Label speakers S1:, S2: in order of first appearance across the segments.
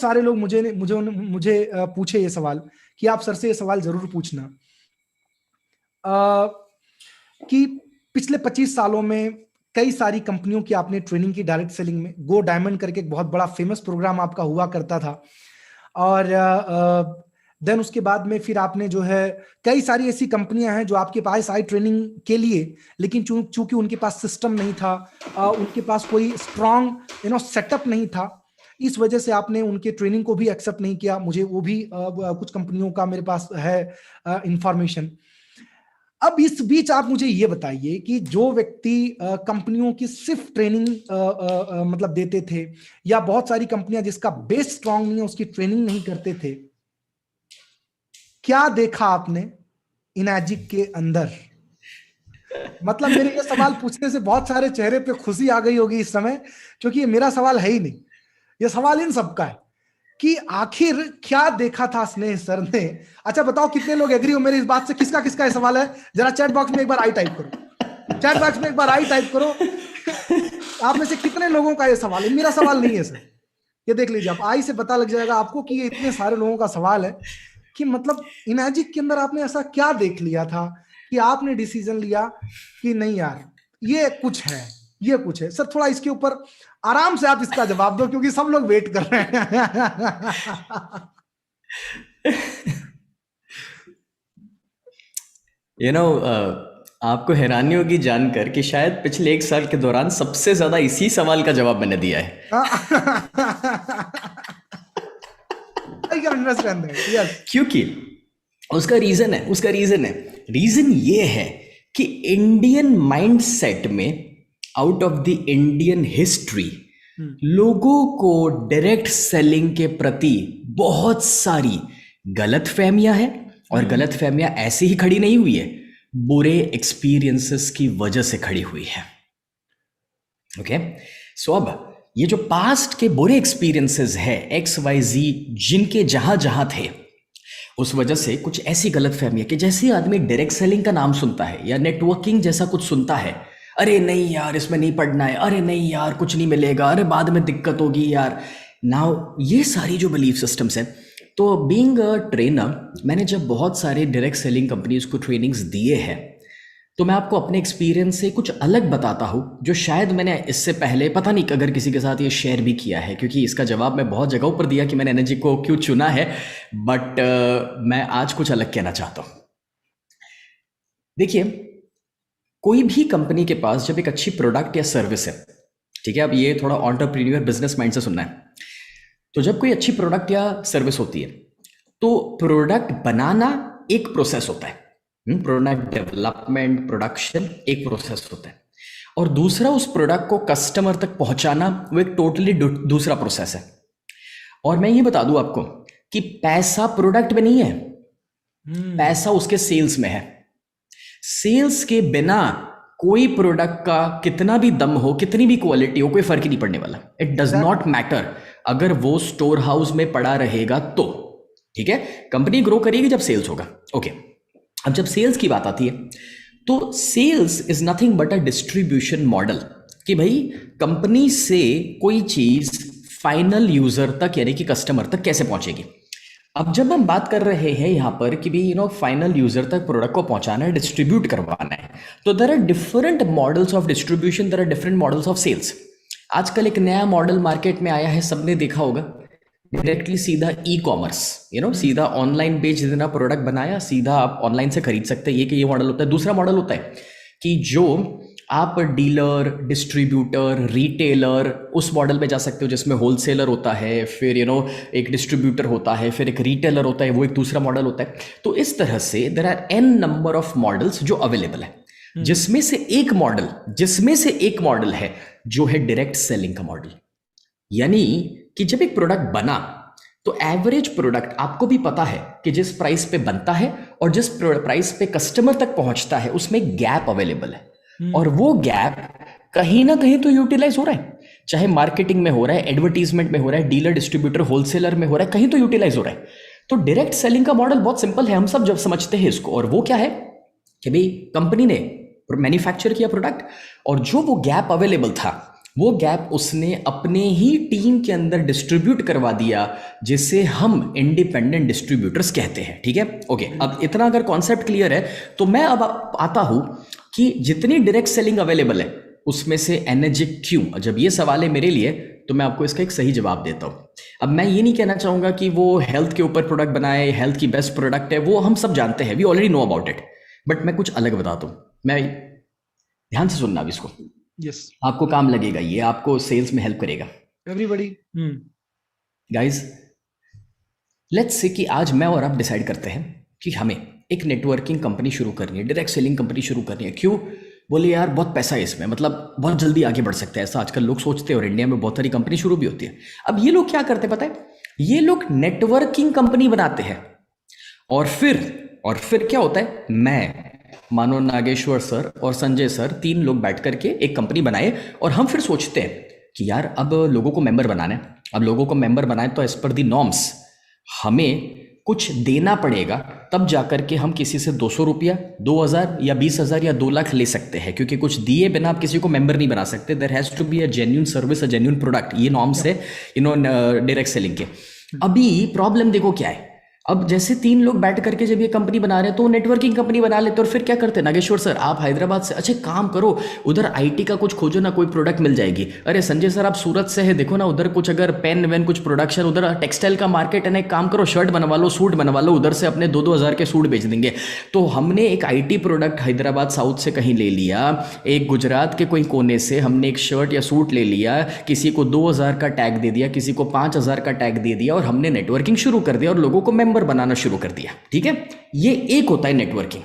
S1: सारे लोग मुझे पूछे ये सवाल कि आप सर से ये सवाल जरूर पूछना कि पिछले 25 सालों में कई सारी कंपनियों की आपने ट्रेनिंग की डायरेक्ट सेलिंग में। गो डायमंड करके एक बहुत बड़ा फेमस प्रोग्राम आपका हुआ करता था, और देन उसके बाद में फिर आपने जो है कई सारी ऐसी कंपनियां हैं जो आपके पास आई ट्रेनिंग के लिए, लेकिन चूंकि उनके पास सिस्टम नहीं था, उनके पास कोई स्ट्रांग सेटअप नहीं था, इस वजह से आपने उनके ट्रेनिंग को भी एक्सेप्ट नहीं किया। मुझे वो भी कुछ कंपनियों का मेरे पास है इंफॉर्मेशन। अब इस बीच आप मुझे ये बताइए कि जो व्यक्ति कंपनियों की सिर्फ ट्रेनिंग मतलब देते थे, या बहुत सारी कंपनियां जिसका बेस स्ट्रांग नहीं है उसकी ट्रेनिंग नहीं करते थे, क्या देखा आपने इनएजिक के अंदर? मतलब मेरे ये सवाल पूछने से बहुत सारे चेहरे पे खुशी आ गई होगी इस समय, क्योंकि ये मेरा सवाल है ही नहीं, ये सवाल इन सबका है कि आखिर क्या देखा था स्नेह सर ने। अच्छा बताओ कितने लोग एग्री हो मेरी इस बात से? किसका किसका ये सवाल है? जरा चैट बॉक्स में एक बार आई टाइप करो, चैट बॉक्स में एक बार आई टाइप करो। आप में से कितने लोगों का ये सवाल है? मेरा सवाल नहीं है सर, ये देख लीजिए आप, आई से पता लग जाएगा आपको कि ये इतने सारे लोगों का सवाल है कि मतलब इनएजिक के अंदर आपने ऐसा क्या देख लिया था कि आपने डिसीजन लिया कि नहीं यार ये कुछ है, ये कुछ है। सर थोड़ा इसके ऊपर आराम से आप इसका जवाब दो, क्योंकि सब लोग वेट कर रहे हैं।
S2: यू नो आपको हैरानी होगी जानकर कि शायद पिछले 1 साल के दौरान सबसे ज्यादा इसी सवाल का जवाब मैंने दिया है।
S1: I can understand that, yes.
S2: क्योंकि उसका रीजन है रीजन ये है कि इंडियन माइंडसेट में, out of the Indian history, लोगों को डायरेक्ट सेलिंग के प्रति बहुत सारी गलत फहमियां हैं, और गलत फहमियां ऐसे ही खड़ी नहीं हुई है, बुरे एक्सपीरियंसेस की वजह से खड़ी हुई है। ओके, सो अब ये जो पास्ट के बुरे एक्सपीरियंसेस है XYZ जिनके जहां जहां थे, उस वजह से कुछ ऐसी गलत फहमियां कि जैसे आदमी डायरेक्ट सेलिंग का नाम सुनता है या नेटवर्किंग जैसा कुछ सुनता है, अरे नहीं यार इसमें नहीं पढ़ना है, अरे नहीं यार कुछ नहीं मिलेगा, अरे बाद में दिक्कत होगी यार। नाउ ये सारी जो बिलीफ सिस्टम्स हैं, तो बीइंग अ ट्रेनर मैंने जब बहुत सारे डायरेक्ट सेलिंग कंपनीज को ट्रेनिंग्स दिए हैं, तो मैं आपको अपने एक्सपीरियंस से कुछ अलग बताता हूँ जो शायद मैंने इससे पहले पता नहीं अगर किसी के साथ ये शेयर भी किया है, क्योंकि इसका जवाब मैं बहुत जगहों पर दिया कि मैंने एनर्जी को क्यों चुना है, बट मैं आज कुछ अलग कहना चाहता हूँ। देखिए, कोई भी कंपनी के पास जब एक अच्छी प्रोडक्ट या सर्विस है, ठीक है, अब ये थोड़ा एंटरप्रेन्योर बिजनेस माइंड से सुनना है, तो जब कोई अच्छी प्रोडक्ट या सर्विस होती है तो प्रोडक्ट बनाना एक प्रोसेस होता है, प्रोडक्ट डेवलपमेंट प्रोडक्शन एक प्रोसेस होता है, और दूसरा उस प्रोडक्ट को कस्टमर तक पहुंचाना वो एक टोटली दूसरा प्रोसेस है। और मैं ये बता दूं आपको कि पैसा प्रोडक्ट में नहीं है, पैसा उसके सेल्स में है। सेल्स के बिना कोई प्रोडक्ट का कितना भी दम हो, कितनी भी क्वालिटी हो, कोई फर्क ही नहीं पड़ने वाला। इट डज नॉट मैटर अगर वो स्टोर हाउस में पड़ा रहेगा तो, ठीक है। कंपनी ग्रो करेगी जब सेल्स होगा। ओके, अब जब सेल्स की बात आती है तो sales is nothing but a distribution model, कि भाई कंपनी से कोई चीज फाइनल यूजर तक यानी कि कस्टमर तक कैसे पहुंचेगी। अब जब हम बात कर रहे हैं यहां पर कि भाई फाइनल यूजर तक प्रोडक्ट को पहुंचाना है, डिस्ट्रीब्यूट करवाना है, तो there are different models of distribution, there are different models of sales. आजकल एक नया मॉडल मार्केट में आया है, सबने देखा होगा, डायरेक्टली सीधा ई कॉमर्स, सीधा ऑनलाइन बेच देना, प्रोडक्ट बनाया सीधा आप ऑनलाइन से खरीद सकते हैं, ये मॉडल होता है। दूसरा मॉडल होता है कि जो आप डीलर, डिस्ट्रीब्यूटर, रिटेलर उस मॉडल में जा सकते हो जिसमें होलसेलर होता है, फिर एक डिस्ट्रीब्यूटर होता है, फिर एक रिटेलर होता है, वो एक दूसरा मॉडल होता है। तो इस तरह से there are an number of models जो अवेलेबल है, जिसमें से एक मॉडल है जो है डायरेक्ट सेलिंग का मॉडल। यानी कि जब एक प्रोडक्ट बना तो एवरेज प्रोडक्ट आपको भी पता है कि जिस प्राइस पे बनता है और जिस प्राइस पे कस्टमर तक पहुंचता है उसमें गैप अवेलेबल है, और वो गैप कहीं ना कहीं तो यूटिलाइज हो रहा है, चाहे मार्केटिंग में हो रहा है, एडवर्टीजमेंट में हो रहा है, डीलर, डिस्ट्रीब्यूटर, होलसेलर में हो रहा है, कहीं तो यूटिलाइज हो रहा है। तो डायरेक्ट सेलिंग का मॉडल बहुत सिंपल है, हम सब जब समझते हैं इसको, और वो क्या है कि भाई कंपनी ने मैन्युफैक्चर किया प्रोडक्ट और जो वो गैप अवेलेबल था वो गैप उसने अपने ही टीम के अंदर डिस्ट्रीब्यूट करवा दिया, जिसे हम इंडिपेंडेंट डिस्ट्रीब्यूटर्स कहते हैं। ठीक है, ओके। अब इतना अगर कॉन्सेप्ट क्लियर है तो मैं अब आता हूं कि जितनी डायरेक्ट सेलिंग अवेलेबल है उसमें से एनर्जिक क्यों। जब ये सवाल है मेरे लिए तो मैं आपको इसका एक सही जवाब देता हूं। अब मैं ये नहीं कहना चाहूंगा कि वो हेल्थ के ऊपर प्रोडक्ट बनाए, हेल्थ की बेस्ट प्रोडक्ट है, वो हम सब जानते हैं, we already know about it. But मैं कुछ अलग बताता हूं। मैं ध्यान से सुनना अब इसको,
S1: यस,
S2: आपको काम लगेगा, ये आपको सेल्स में हेल्प करेगा।
S1: एवरीबॉडी।
S2: गाइस, लेट्स से कि आज मैं और आप डिसाइड करते हैं कि हमें एक नेटवर्किंग कंपनी शुरू करनी है, डायरेक्ट सेलिंग कंपनी शुरू करनी है। क्यों? बोले यार बहुत पैसा है इसमें, मतलब बहुत जल्दी आगे बढ़ सकते हैं, ऐसा आजकल लोग सोचते हैं और इंडिया में बहुत सारी कंपनी शुरू भी होती है। अब ये लोग क्या करते हैं पता है? ये लोग नेटवर्किंग कंपनी बनाते हैं और फिर क्या होता है, मैं मानो नागेश्वर सर और संजय सर, 3 लोग बैठ करके एक कंपनी बनाए और हम फिर सोचते हैं कि यार अब लोगों को मेंबर बनाना है। अब लोगों को मेंबर बनाए तो एज पर दी नॉर्म्स हमें कुछ देना पड़ेगा, तब जाकर के हम किसी से 200 रुपया, 2000 या 20,000 या 2 लाख ले सकते हैं, क्योंकि कुछ दिए बिना आप किसी को मेंबर नहीं बना सकते। There has to be a genuine service, a genuine product. ये नॉर्म्स है डायरेक्ट सेलिंग के। अभी प्रॉब्लम देखो क्या है। अब जैसे 3 लोग बैठ करके जब ये कंपनी बना रहे हैं तो नेटवर्किंग कंपनी बना लेते हैं और फिर क्या करते हैं, नागेश्वर सर आप हैदराबाद से, अच्छा काम करो उधर आईटी का कुछ खोजो ना, कोई प्रोडक्ट मिल जाएगी। अरे संजय सर आप सूरत से है, देखो ना उधर कुछ अगर पेन वेन कुछ प्रोडक्शन, उधर टेक्सटाइल का मार्केट है ना, एक काम करो शर्ट बनवा लो, सूट बनवा लो, उधर से अपने 2-2 हज़ार के सूट बेच देंगे। तो हमने एक आईटी प्रोडक्ट हैदराबाद साउथ से कहीं ले लिया, एक गुजरात के कोई कोने से हमने एक शर्ट या सूट ले लिया, किसी को 2,000 का टैग दे दिया, किसी को 5,000 का टैग दे दिया और हमने नेटवर्किंग शुरू कर दिया और लोगों को मेंबर बनाना शुरू कर दिया। ठीक है, ये एक होता है नेटवर्किंग।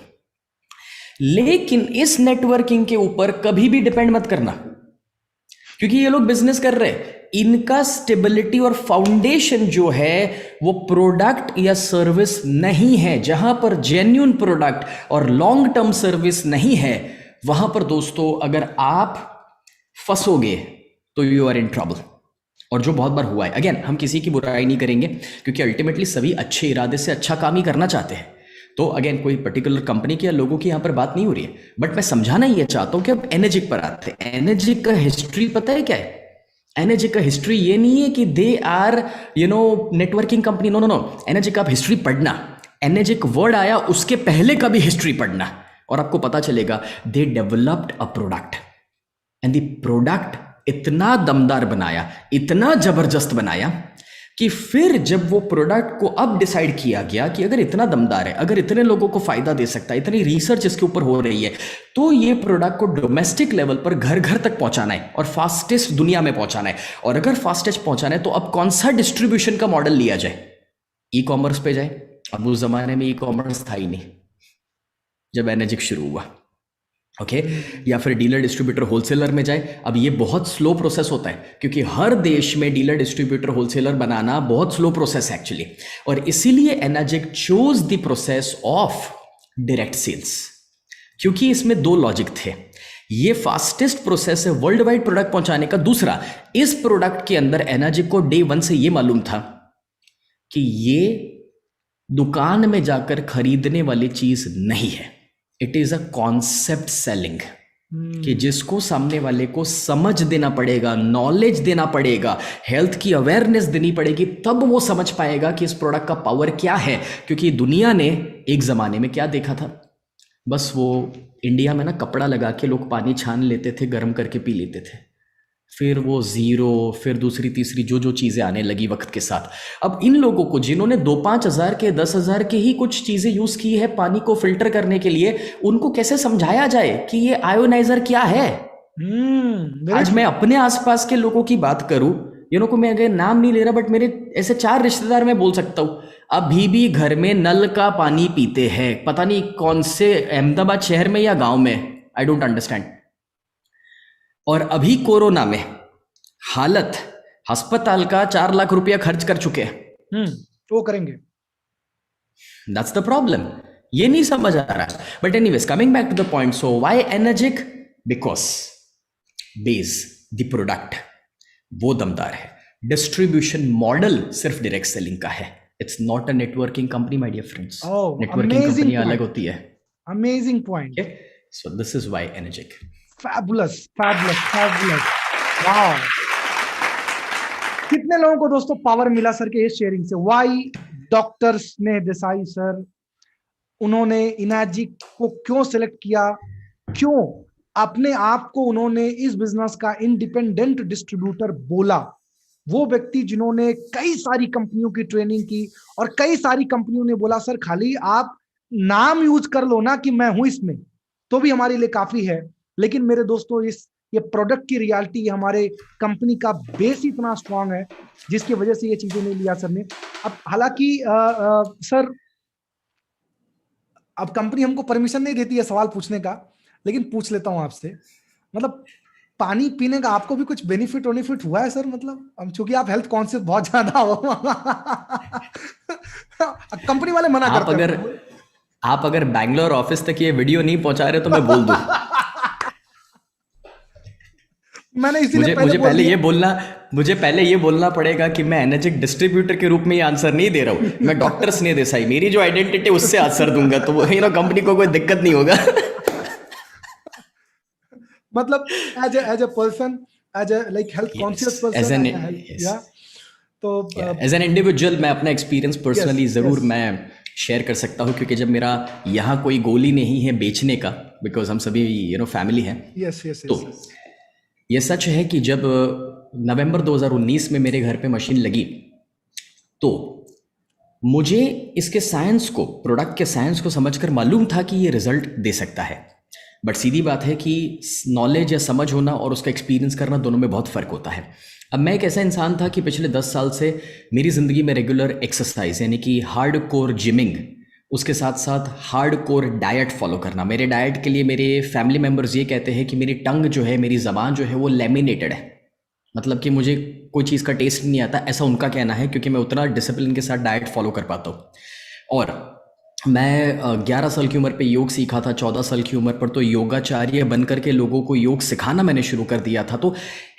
S2: लेकिन इस नेटवर्किंग के ऊपर कभी भी डिपेंड मत करना, क्योंकि ये लोग बिजनेस कर रहे हैं, इनका स्टेबिलिटी और फाउंडेशन जो है वो प्रोडक्ट या सर्विस नहीं है। जहां पर जेन्युइन प्रोडक्ट और लॉन्ग टर्म सर्विस नहीं है, वहां पर दोस्तों अगर आप फंसोगे तो यू आर इन ट्रबल। और जो बहुत बार हुआ है, अगेन हम किसी की बुराई नहीं करेंगे क्योंकि अल्टीमेटली सभी अच्छे इरादे से अच्छा काम ही करना चाहते हैं। तो अगेन कोई पर्टिकुलर कंपनी की या लोगों की यहां पर बात नहीं हो रही है, बट मैं समझाना ये चाहता हूं कि अब एनर्जिक पर आते हैं। एनर्जिक का हिस्ट्री पता है क्या है? एनर्जिक का हिस्ट्री ये नहीं है कि they are networking company, no no no. Enagic आप हिस्ट्री पढ़ना, एनर्जिक वर्ड आया उसके पहले का भी हिस्ट्री पढ़ना और आपको पता चलेगा they developed a product and the product इतना दमदार बनाया, इतना जबरदस्त बनाया कि फिर जब वो प्रोडक्ट को अब डिसाइड किया गया कि अगर इतना दमदार है, अगर इतने लोगों को फायदा दे सकता है, इतनी रिसर्च इसके ऊपर हो रही है, तो ये प्रोडक्ट को डोमेस्टिक लेवल पर घर घर तक पहुंचाना है और फास्टेस्ट दुनिया में पहुंचाना है। और अगर फास्टेस्ट पहुंचाना है तो अब कौन सा डिस्ट्रीब्यूशन का मॉडल लिया जाए? ई कॉमर्स पे जाए। अब उस जमाने में ई कॉमर्स था ही नहीं जब एनर्जिक शुरू हुआ, ओके या फिर डीलर डिस्ट्रीब्यूटर होलसेलर में जाए। अब ये बहुत स्लो प्रोसेस होता है क्योंकि हर देश में डीलर डिस्ट्रीब्यूटर होलसेलर बनाना बहुत स्लो प्रोसेस है एक्चुअली, और इसीलिए Enagic chose the process of direct sales, क्योंकि इसमें 2 लॉजिक थे। ये फास्टेस्ट प्रोसेस है वर्ल्ड वाइड प्रोडक्ट पहुंचाने का। दूसरा, इस प्रोडक्ट के अंदर एनर्जिक को डे 1 से ये मालूम था कि ये दुकान में जाकर खरीदने वाली चीज नहीं है, it is a concept selling, कि जिसको सामने वाले को समझ देना पड़ेगा, नॉलेज देना पड़ेगा, हेल्थ की अवेयरनेस देनी पड़ेगी, तब वो समझ पाएगा कि इस प्रोडक्ट का पावर क्या है। क्योंकि दुनिया ने एक जमाने में क्या देखा था, बस वो इंडिया में ना कपड़ा लगा के लोग पानी छान लेते थे, गर्म करके पी लेते थे, फिर वो जीरो, फिर दूसरी तीसरी जो जो चीज़ें आने लगी वक्त के साथ। अब इन लोगों को जिन्होंने 2-5 हज़ार के 10 हज़ार के ही कुछ चीज़ें यूज़ की है पानी को फिल्टर करने के लिए, उनको कैसे समझाया जाए कि ये आयोनाइजर क्या है। आज मैं अपने आसपास के लोगों की बात करूं, को मैं अगर नाम नहीं ले रहा, बट मेरे ऐसे 4 रिश्तेदार मैं बोल सकता हूं अभी भी घर में नल का पानी पीते हैं, पता नहीं कौन से अहमदाबाद शहर में या गांव में, आई डोंट अंडरस्टैंड। और अभी कोरोना में हालत अस्पताल का 4 लाख रुपया खर्च कर चुके हैं।
S1: वो करेंगे,
S2: दैट्स द प्रॉब्लम। ये नहीं समझ आ रहा। But anyways, coming back to the point, so why Enagic? Because base the product वो दमदार है, डिस्ट्रीब्यूशन मॉडल सिर्फ डायरेक्ट सेलिंग का है, it's not a networking company my dear friends. Networking company अलग होती है।
S1: Amazing point.
S2: So this is why Enagic.
S1: Fabulous, fabulous, fabulous. वाह, कितने लोगों को दोस्तों पावर मिला सर के इस शेयरिंग से। वाई डॉक्टर स्नेह देसाई सर, उन्होंने इनर्जिक को क्यों सिलेक्ट किया, क्यों अपने आप को उन्होंने इस बिजनेस का इंडिपेंडेंट डिस्ट्रीब्यूटर बोला। वो व्यक्ति जिन्होंने कई सारी कंपनियों की ट्रेनिंग की और कई सारी कंपनियों ने बोला सर खाली आप नाम यूज कर लो ना कि मैं हूं इसमें, तो भी हमारे लिए काफी है। लेकिन मेरे दोस्तों इस ये प्रोडक्ट की रियलिटी, हमारे कंपनी का बेस इतना स्ट्रांग है जिसकी वजह से ये चीजें नहीं लिया सर ने। अब हालांकि सर अब कंपनी हमको परमिशन नहीं देती है सवाल पूछने का, लेकिन पूछ लेता हूं आपसे, मतलब पानी पीने का आपको भी कुछ बेनिफिट हुआ है सर? मतलब अब चूंकि आप हेल्थ कॉन्शियस बहुत ज्यादा हो कंपनी वाले मना
S2: आप
S1: करते
S2: अगर
S1: हैं।
S2: आप अगर बैंगलोर ऑफिस तक ये वीडियो नहीं पहुंचा रहे तो मैं बोल दूं।
S1: मैंने इसीलिए
S2: मुझे
S1: पहले
S2: मुझे
S1: बोल
S2: पहले
S1: दिया।
S2: ये बोलना मुझे पहले ये बोलना पड़ेगा कि मैं एनर्जिक डिस्ट्रीब्यूटर के रूप में ये आंसर नहीं दे रहा हूँ, मैं डॉक्टर स्नेह देसाई, मेरी जो आइडेंटिटी उससे आंसर दूंगा, तो वो कंपनी को कोई दिक्कत नहीं होगा।
S1: मतलब as a person, as a like health
S2: yes,
S1: conscious
S2: as
S1: person,
S2: an
S1: as a health,
S2: yes,
S1: या तो
S2: एज एन इंडिविजुअल मैं अपना एक्सपीरियंस
S1: यस
S2: पर्सनली ज़रूर
S1: यस
S2: मैं शेयर कर सकता हूँ, क्योंकि जब मेरा यहाँ कोई गोल ही नहीं है बेचने का, बिकॉज हम सभी फैमिली हैं।
S1: यस यस
S2: तो
S1: यस
S2: ये सच है कि जब नवंबर 2019 में मेरे घर पे मशीन लगी, तो मुझे इसके साइंस को, प्रोडक्ट के साइंस को समझकर मालूम था कि ये रिजल्ट दे सकता है। बट सीधी बात है कि नॉलेज या समझ होना और उसका एक्सपीरियंस करना, दोनों में बहुत फ़र्क होता है। अब मैं एक ऐसा इंसान था कि पिछले 10 साल से मेरी ज़िंदगी में रेगुलर एक्सरसाइज यानी कि हार्ड कोर जिमिंग, उसके साथ साथ हार्ड कोर डाइट फॉलो करना। मेरे डाइट के लिए मेरे फैमिली मेम्बर्स ये कहते हैं कि मेरी टंग जो है, मेरी ज़बान जो है वो लेमिनेटेड है, मतलब कि मुझे कोई चीज़ का टेस्ट नहीं आता, ऐसा उनका कहना है, क्योंकि मैं उतना डिसिप्लिन के साथ डाइट फॉलो कर पाता हूँ। और मैं 11 साल की उम्र पे योग सीखा था, 14 साल की उम्र पर तो योगाचार्य बन करके लोगों को योग सिखाना मैंने शुरू कर दिया था। तो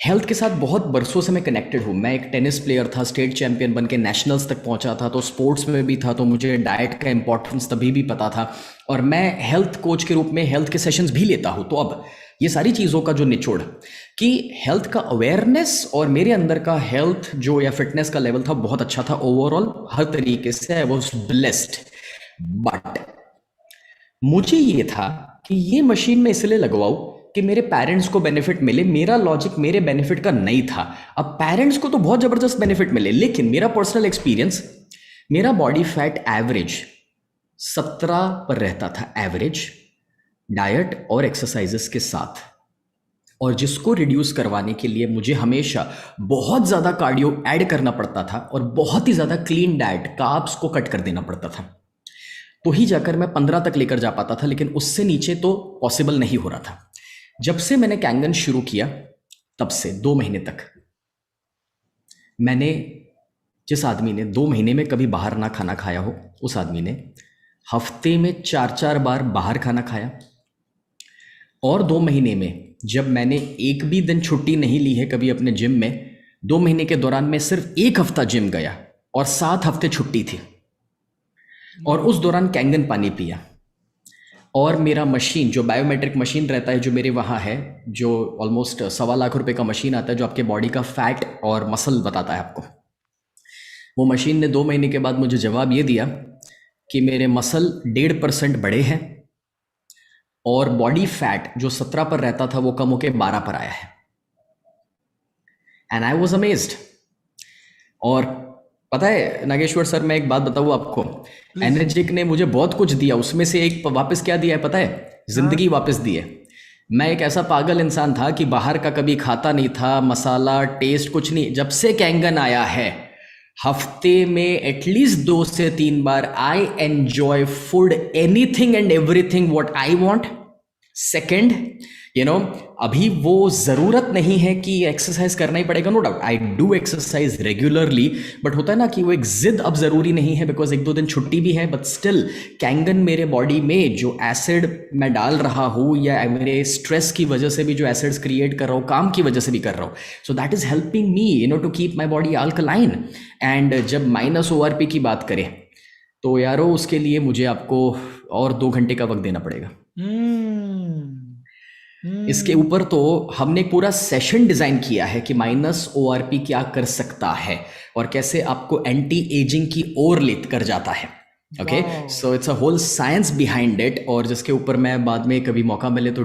S2: हेल्थ के साथ बहुत बरसों से मैं कनेक्टेड हूँ। मैं एक टेनिस प्लेयर था, स्टेट चैंपियन बन के नेशनल्स तक पहुँचा था, तो स्पोर्ट्स में भी था, तो मुझे डाइट का इंपॉर्टेंस तभी भी पता था। और मैं हेल्थ कोच के रूप में हेल्थ के सेशंस भी लेता हूँ। तो अब ये सारी चीज़ों का जो निचोड़ कि हेल्थ का अवेयरनेस और मेरे अंदर का हेल्थ जो या फिटनेस का लेवल था बहुत अच्छा था ओवरऑल, हर तरीके से आई वॉज ब्लेस्ड। बट मुझे ये था कि ये मशीन में इसलिए लगवाऊं कि मेरे पेरेंट्स को बेनिफिट मिले। मेरा लॉजिक मेरे बेनिफिट का नहीं था। अब पेरेंट्स को तो बहुत ज़बरदस्त बेनिफिट मिले, लेकिन मेरा पर्सनल एक्सपीरियंस, मेरा बॉडी फैट एवरेज 17 पर रहता था, एवरेज डाइट और एक्सरसाइजेस के साथ। और जिसको रिड्यूस करवाने के लिए मुझे हमेशा बहुत ज़्यादा कार्डियो ऐड करना पड़ता था और बहुत ही ज़्यादा क्लीन डाइट, कार्ब्स को कट कर देना पड़ता था, तो ही जाकर मैं 15 तक लेकर जा पाता था, लेकिन उससे नीचे तो पॉसिबल नहीं हो रहा था। जब से मैंने कैंगन शुरू किया तब से 2 महीने तक मैंने, जिस आदमी ने 2 महीने में कभी बाहर ना खाना खाया हो, उस आदमी ने हफ्ते में 4-4 बार बाहर खाना खाया। और 2 महीने में जब मैंने एक भी दिन छुट्टी नहीं ली है कभी अपने जिम में, 2 महीने के दौरान मैं सिर्फ 1 हफ्ता जिम गया और 7 हफ्ते छुट्टी थी, और उस दौरान कैंगन पानी पिया। और मेरा मशीन, जो बायोमेट्रिक मशीन रहता है जो मेरे वहाँ है, जो ऑलमोस्ट 1.25 लाख रुपए का मशीन आता है, जो आपके बॉडी का फैट और मसल बताता है आपको, वो मशीन ने 2 महीने के बाद मुझे जवाब ये दिया कि मेरे मसल 1.5% बढ़े हैं और बॉडी फैट जो 17 पर रहता था वो कम होकर 12 पर आया है। And I was amazed. और पता है नागेश्वर सर, मैं एक बात बताऊँ आपको,
S1: प्लीज।
S2: एनर्जिक ने मुझे बहुत कुछ दिया, उसमें से एक वापस क्या दिया है पता है? जिंदगी वापस दी है। मैं एक ऐसा पागल इंसान था कि बाहर का कभी खाता नहीं था, मसाला टेस्ट कुछ नहीं। जब से कैंगन आया है, हफ्ते में एटलीस्ट 2 से 3 बार I enjoy food, anything and everything what I want. Second, अभी वो ज़रूरत नहीं है कि एक्सरसाइज करना ही पड़ेगा, no doubt I do exercise regularly, but होता है ना कि वो एक जिद अब ज़रूरी नहीं है, बिकॉज 1-2 दिन छुट्टी भी है, बट स्टिल कैंगन मेरे बॉडी में जो एसिड मैं डाल रहा हूँ, या मेरे स्ट्रेस की वजह से भी जो एसिड्स क्रिएट कर रहा हूँ, काम की वजह से भी कर रहा हूँ, so that is helping me to keep my body alkaline. And जब माइनस ORP की बात करें तो यारो, उसके लिए मुझे आपको और 2 घंटे का वक्त देना पड़ेगा। इसके ऊपर तो हमने एक पूरा सेशन डिजाइन किया है कि माइनस ओआरपी क्या कर सकता है और कैसे आपको एंटी एजिंग की ओर लेकर जाता है। ओके,
S1: वाह।
S2: So it's a whole science behind it, और जिसके ऊपर मैं बाद में कभी मौका मिले तो